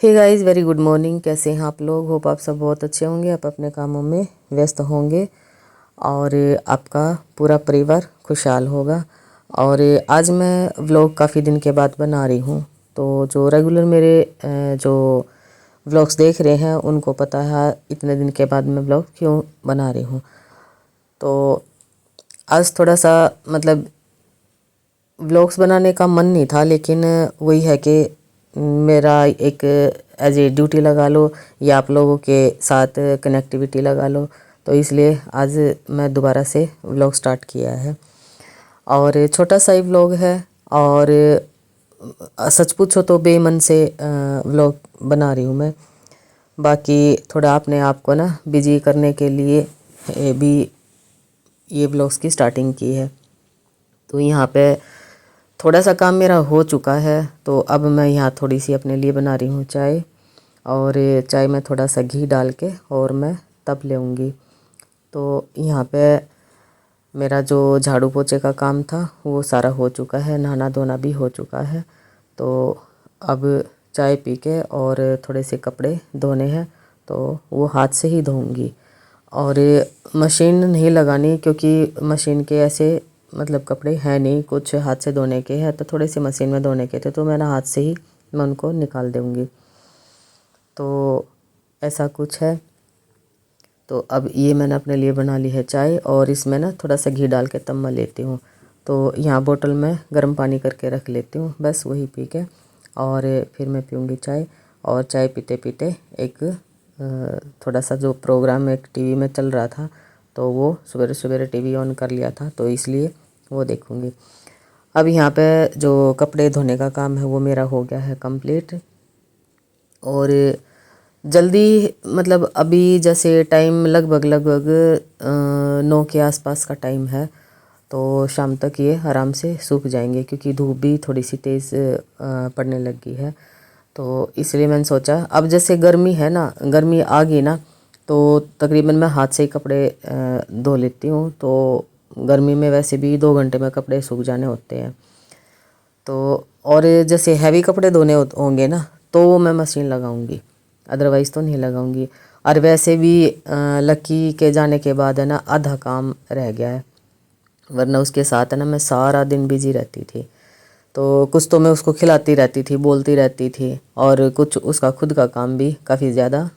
हे guys, very good morning. कैसे हैं आप लोग? होप आप सब बहुत अच्छे होंगे, आप अपने कामों में व्यस्त होंगे और आपका पूरा परिवार खुशहाल होगा। और आज मैं व्लॉग काफ़ी दिन के बाद बना रही हूँ। तो जो रेगुलर मेरे जो व्लॉग्स देख रहे हैं उनको पता है इतने दिन के बाद मैं व्लॉग क्यों बना रही हूँ। तो आज थोड़ा सा मतलब व्लॉग्स बनाने का मन नहीं था, लेकिन वही है कि मेरा एक एज ए ड्यूटी लगा लो या आप लोगों के साथ कनेक्टिविटी लगा लो, तो इसलिए आज मैं दोबारा से व्लॉग स्टार्ट किया है। और छोटा सा ही व्लॉग है और सच पूछो तो बेमन से व्लॉग बना रही हूँ मैं। बाकी थोड़ा अपने आप को ना बिजी करने के लिए भी ये व्लॉग्स की स्टार्टिंग की है। तो यहाँ पे थोड़ा सा काम मेरा हो चुका है, तो अब मैं यहाँ थोड़ी सी अपने लिए बना रही हूँ चाय। और चाय में थोड़ा सा घी डाल के और मैं तब लेऊँगी। तो यहाँ पे मेरा जो झाड़ू पोछे का काम था वो सारा हो चुका है, नहाना धोना भी हो चुका है। तो अब चाय पी के और थोड़े से कपड़े धोने हैं, तो वो हाथ से ही धोऊंगी। और मशीन नहीं लगानी, क्योंकि मशीन के ऐसे मतलब कपड़े हैं नहीं, कुछ हाथ से धोने के हैं तो थोड़े से मशीन में धोने के थे, तो मैं ना हाथ से ही मैं उनको निकाल दूँगी। तो ऐसा कुछ है। तो अब ये मैंने अपने लिए बना ली है चाय और इसमें ना थोड़ा सा घी डाल के तब मैं लेती हूँ। तो यहाँ बोतल में गर्म पानी करके रख लेती हूँ, बस वही पी के और फिर मैं पीऊँगी चाय। और चाय पीते पीते एक थोड़ा सा जो प्रोग्राम एक टीवी में चल रहा था, तो वो सवेरे सवेरे टीवी ऑन कर लिया था, तो इसलिए वो देखूँगी। अब यहाँ पे जो कपड़े धोने का काम है वो मेरा हो गया है कंप्लीट। और जल्दी मतलब अभी जैसे टाइम लगभग 9 के आसपास का टाइम है, तो शाम तक ये आराम से सूख जाएंगे, क्योंकि धूप भी थोड़ी सी तेज़ पड़ने लगी है। तो इसलिए मैंने सोचा अब जैसे गर्मी है ना, गर्मी आ गई ना, तो तकरीबन मैं हाथ से ही कपड़े धो लेती हूँ। तो गर्मी में वैसे भी 2 घंटे में कपड़े सूख जाने होते हैं। तो और जैसे हैवी कपड़े धोने होंगे ना, तो मैं मशीन लगाऊंगी, अदरवाइज़ तो नहीं लगाऊंगी। और वैसे भी लक्की के जाने के बाद है ना आधा काम रह गया है, वरना उसके साथ है ना मैं सारा दिन बिजी रहती थी। तो कुछ तो मैं उसको खिलाती रहती थी, बोलती रहती थी, और कुछ उसका खुद का काम भी काफ़ी ज़्यादा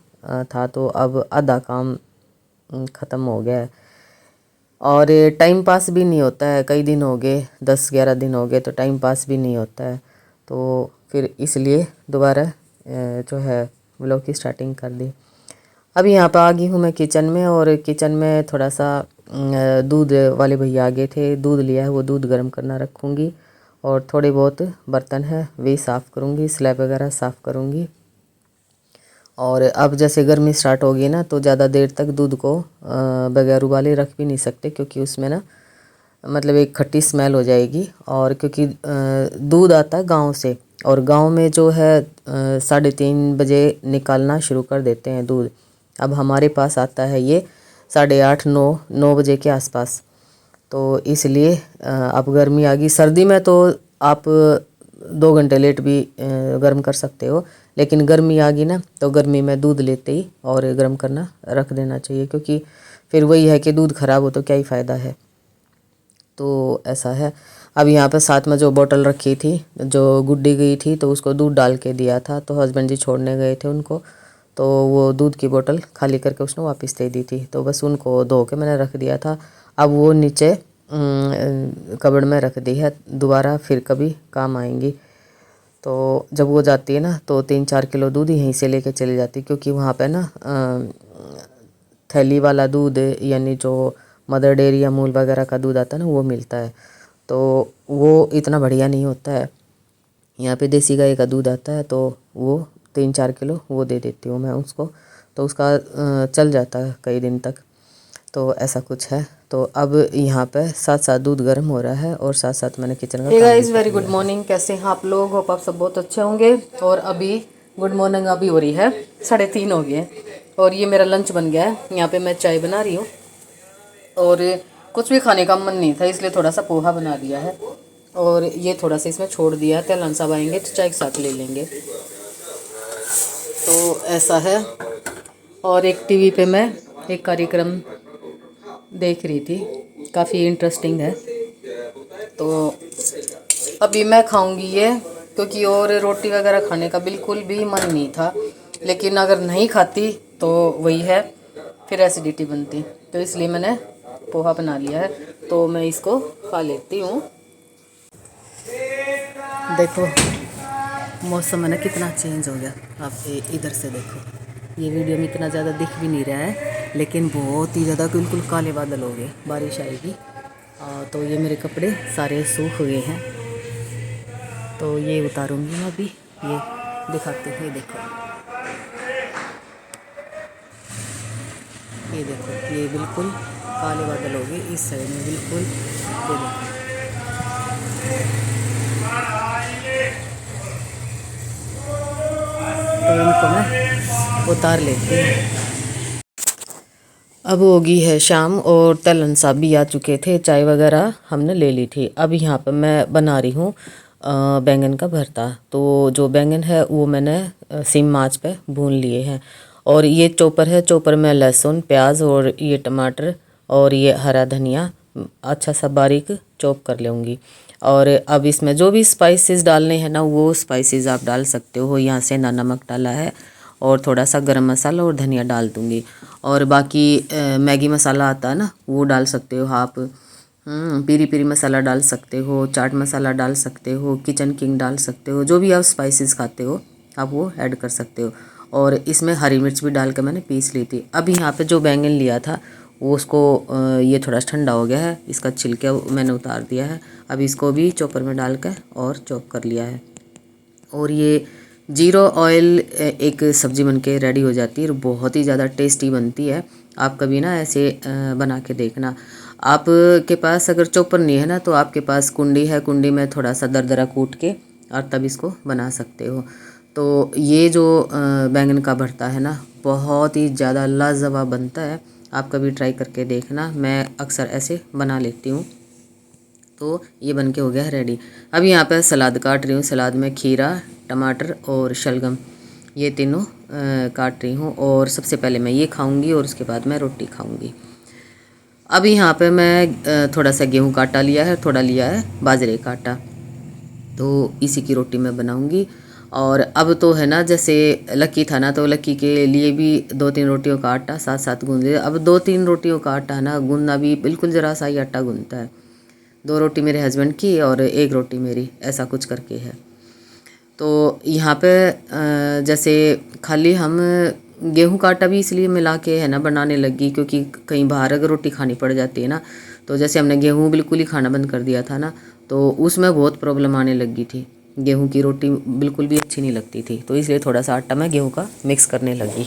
था। तो अब आधा काम ख़त्म हो गया है। और टाइम पास भी नहीं होता है, कई दिन हो गए, 10-11 दिन हो गए, तो टाइम पास भी नहीं होता है। तो फिर इसलिए दोबारा जो है व्लॉग की स्टार्टिंग कर दी। अब यहाँ पर आ गई हूँ मैं किचन में, और किचन में थोड़ा सा दूध वाले भैया आ गए थे, दूध लिया है, वो दूध गर्म करना रखूँगी। और थोड़े बहुत बर्तन हैं वे साफ़ करूँगी, स्लैब वगैरह साफ़ करूँगी। और अब जैसे गर्मी स्टार्ट होगी ना, तो ज़्यादा देर तक दूध को बगैर उबाले रख भी नहीं सकते, क्योंकि उसमें ना मतलब एक खट्टी स्मेल हो जाएगी। और क्योंकि दूध आता है गांव से, और गांव में जो है 3:30 बजे निकालना शुरू कर देते हैं दूध। अब हमारे पास आता है ये 8:30-9 बजे के आसपास। तो इसलिए अब गर्मी आ गई। सर्दी में तो आप 2 घंटे लेट भी गर्म कर सकते हो, लेकिन गर्मी आ गई ना, तो गर्मी में दूध लेते ही और गर्म करना रख देना चाहिए, क्योंकि फिर वही है कि दूध ख़राब हो तो क्या ही फ़ायदा है। तो ऐसा है। अब यहाँ पे साथ में जो बोतल रखी थी, जो गुड्डी गई थी, तो उसको दूध डाल के दिया था, तो हस्बैंड जी छोड़ने गए थे उनको, तो वो दूध की बोतल खाली करके उसने वापस दे दी थी, तो बस उनको धो के मैंने रख दिया था। अब वो नीचे कबर्ड में रख दी है, दोबारा फिर कभी काम आएंगी। तो जब वो जाती है ना, तो 3-4 किलो दूध यहीं से लेके चली जाती, क्योंकि वहाँ पे ना थैली वाला दूध, यानी जो मदर डेयरी अमूल वगैरह का दूध आता है ना, वो मिलता है। तो वो इतना बढ़िया नहीं होता है। यहाँ पे देसी गाय का दूध आता है, तो वो 3-4 किलो वो दे देती हूँ मैं उसको, तो उसका चल जाता है कई दिन तक। तो ऐसा कुछ है। तो अब यहाँ पे साथ साथ दूध गर्म हो रहा है और साथ साथ मैंने किचन का काम भी गाइस, वेरी गुड मॉर्निंग। कैसे हैं आप लोग? होप आप सब बहुत अच्छे होंगे। और अभी गुड मॉर्निंग अभी हो रही है, 3:30 हो गए, और ये मेरा लंच बन गया है। यहाँ पे मैं चाय बना रही हूँ, और कुछ भी खाने का मन नहीं था, इसलिए थोड़ा सा पोहा बना दिया है, और ये थोड़ा सा इसमें छोड़ दिया है। तेलन साहब आएंगे तो चाय के साथ ले लेंगे। तो ऐसा है। और एक टीवी पे मैं एक कार्यक्रम देख रही थी, काफ़ी इंटरेस्टिंग है। तो अभी मैं खाऊंगी ये, क्योंकि और रोटी वगैरह खाने का बिल्कुल भी मन नहीं था, लेकिन अगर नहीं खाती तो वही है, फिर एसिडिटी बनती। तो इसलिए मैंने पोहा बना लिया है, तो मैं इसको खा लेती हूँ। देखो मौसम है ना कितना चेंज हो गया। आप इधर से देखो, ये वीडियो में इतना ज़्यादा दिख भी नहीं रहा है, लेकिन बहुत ही ज़्यादा बिल्कुल काले बादल हो गए, बारिश आएगी। तो ये मेरे कपड़े सारे सूख गए हैं, तो ये उतारूंगी मैं अभी। ये दिखाते हैं, ये देखो, ये देखो, ये बिल्कुल काले बादल हो गए इस साइड में बिल्कुल। ये देखो, तो इनको मैं उतार लेती हूँ। अब होगी है शाम और तलन साहब भी आ चुके थे, चाय वगैरह हमने ले ली थी। अब यहाँ पर मैं बना रही हूँ बैंगन का भरता। तो जो बैंगन है वो मैंने सिम आंच पे भून लिए हैं, और ये चॉपर है, चॉपर में लहसुन, प्याज और ये टमाटर और ये हरा धनिया अच्छा सा बारीक चॉप कर लूँगी। और अब इसमें जो भी स्पाइसेस डालने हैं ना, वो स्पाइसेस आप डाल सकते हो। यहाँ से ना नमक डाला है, और थोड़ा सा गरम मसाला और धनिया डाल दूँगी। और बाकी मैगी मसाला आता है ना, वो डाल सकते हो आप। पीरी पीरी मसाला डाल सकते हो, चाट मसाला डाल सकते हो, किचन किंग डाल सकते हो, जो भी आप स्पाइसेस खाते हो आप वो ऐड कर सकते हो। और इसमें हरी मिर्च भी डाल के मैंने पीस ली थी। अभी यहाँ पे जो बैंगन लिया था वो उसको ये थोड़ा ठंडा हो गया है, इसका छिलका मैंने उतार दिया है। अब इसको भी चॉपर में डाल कर और चॉप कर लिया है। और ये जीरो ऑयल एक सब्ज़ी बनके रेडी हो जाती है और बहुत ही ज़्यादा टेस्टी बनती है। आप कभी ना ऐसे बना के देखना। आप के पास अगर चॉपर नहीं है ना, तो आपके पास कुंडी है, कुंडी में थोड़ा सा दरदरा कूट के और तब इसको बना सकते हो। तो ये जो बैंगन का भरता है ना, बहुत ही ज़्यादा लाजवाब बनता है। आप कभी ट्राई करके देखना, मैं अक्सर ऐसे बना लेती हूँ। तो ये बन के हो गया है रेडी। अब यहाँ पे सलाद काट रही हूँ। सलाद में खीरा, टमाटर और शलगम, ये तीनों काट रही हूँ। और सबसे पहले मैं ये खाऊंगी और उसके बाद मैं रोटी खाऊंगी। अब यहाँ पे मैं थोड़ा सा गेहूं का आटा लिया है, थोड़ा लिया है बाजरे का आटा, तो इसी की रोटी मैं बनाऊंगी। और अब तो है ना, जैसे लक्की था ना, तो लक्की के लिए भी 2-3 रोटियों का आटा साथ साथ गूंद लिया। अब 2-3 रोटियों का आटा है ना गूंदना भी बिल्कुल ज़रा सा ही आटा गूंदता है। 2 रोटी मेरे हस्बैंड की और 1 रोटी मेरी, ऐसा कुछ करके है। तो यहाँ पे जैसे खाली हम गेहूं का आटा भी इसलिए मिला के है ना बनाने लगी, क्योंकि कहीं बाहर अगर रोटी खानी पड़ जाती है ना, तो जैसे हमने गेहूं बिल्कुल ही खाना बंद कर दिया था ना, तो उसमें बहुत प्रॉब्लम आने लगी थी। गेहूं की रोटी बिल्कुल भी अच्छी नहीं लगती थी, तो इसलिए थोड़ा सा आटा मैं गेहूं का मिक्स करने लगी,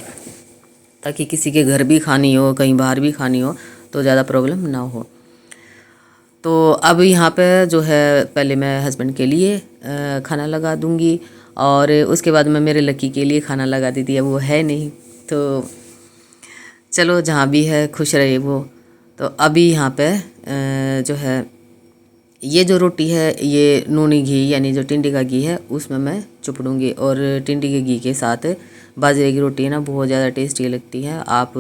ताकि किसी के घर भी खानी हो, कहीं बाहर भी खानी हो, तो ज़्यादा प्रॉब्लम ना हो। तो अब यहाँ पे जो है, पहले मैं हस्बैंड के लिए खाना लगा दूँगी, और उसके बाद मैं मेरे लकी के लिए खाना लगा दी थी। अब वो है नहीं, तो चलो जहाँ भी है खुश रहे वो। तो अभी यहाँ पे जो है, ये जो रोटी है ये नूनी घी यानी जो टिंडी का घी है उसमें मैं चुपड़ूँगी। और टिंडी के घी के साथ बाजरे की रोटी है ना, बहुत ज़्यादा टेस्टी लगती है। आप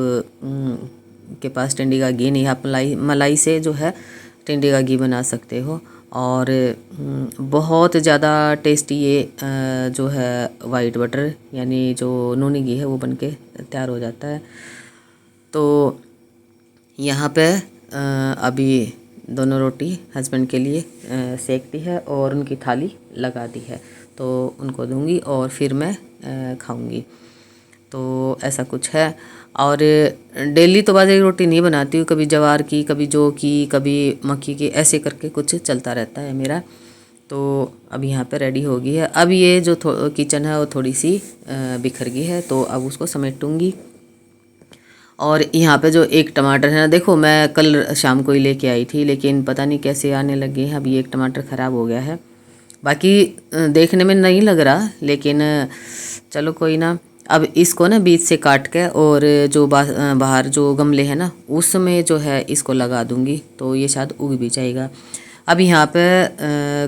के पास टिंडी का घी नहीं, आप मलाई से जो है टिंडी का घी बना सकते हो। और बहुत ज़्यादा टेस्टी ये जो है वाइट बटर यानी जो नूनी घी है वो बनके तैयार हो जाता है। तो यहाँ पे अभी दोनों रोटी हस्बैंड के लिए सेक दी है और उनकी थाली लगा दी है, तो उनको दूंगी और फिर मैं खाऊंगी। तो ऐसा कुछ है। और डेली तो बाजरे की रोटी नहीं बनाती हूँ, कभी जवार की, कभी जौ की, कभी मक्की की, ऐसे करके कुछ चलता रहता है मेरा। तो अब यहाँ पे रेडी हो गई है। अब ये जो किचन है वो थोड़ी सी बिखर गई है, तो अब उसको समेटूंगी। और यहाँ पे जो एक टमाटर है ना, देखो मैं कल शाम को ही लेके आई थी, लेकिन पता नहीं कैसे आने लगे हैं। अभी एक टमाटर ख़राब हो गया है, बाकी देखने में नहीं लग रहा, लेकिन चलो कोई ना। अब इसको ना बीच से काट के, और जो बाहर जो गमले हैं ना उसमें जो है इसको लगा दूंगी, तो ये शायद उग भी जाएगा। अब यहाँ पे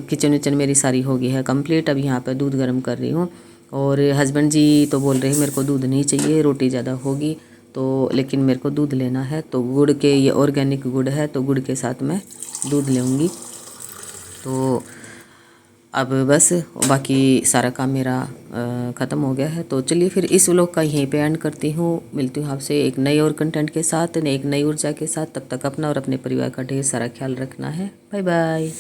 किचन विचन मेरी सारी हो गई है कंप्लीट। अब यहाँ पे दूध गर्म कर रही हूँ, और हस्बैंड जी तो बोल रहे हैं मेरे को दूध नहीं चाहिए, रोटी ज़्यादा होगी, तो लेकिन मेरे को दूध लेना है। तो गुड़ के, ये ऑर्गेनिक गुड़ है तो गुड़ के साथ मैं दूध लूँगी। तो अब बस बाकी सारा काम मेरा ख़त्म हो गया है। तो चलिए फिर इस व्लॉग का यहीं पे एंड करती हूँ। मिलती हूँ आपसे एक नई और कंटेंट के साथ, एक नई ऊर्जा के साथ। तब तक अपना और अपने परिवार का ढेर सारा ख्याल रखना है। Bye bye.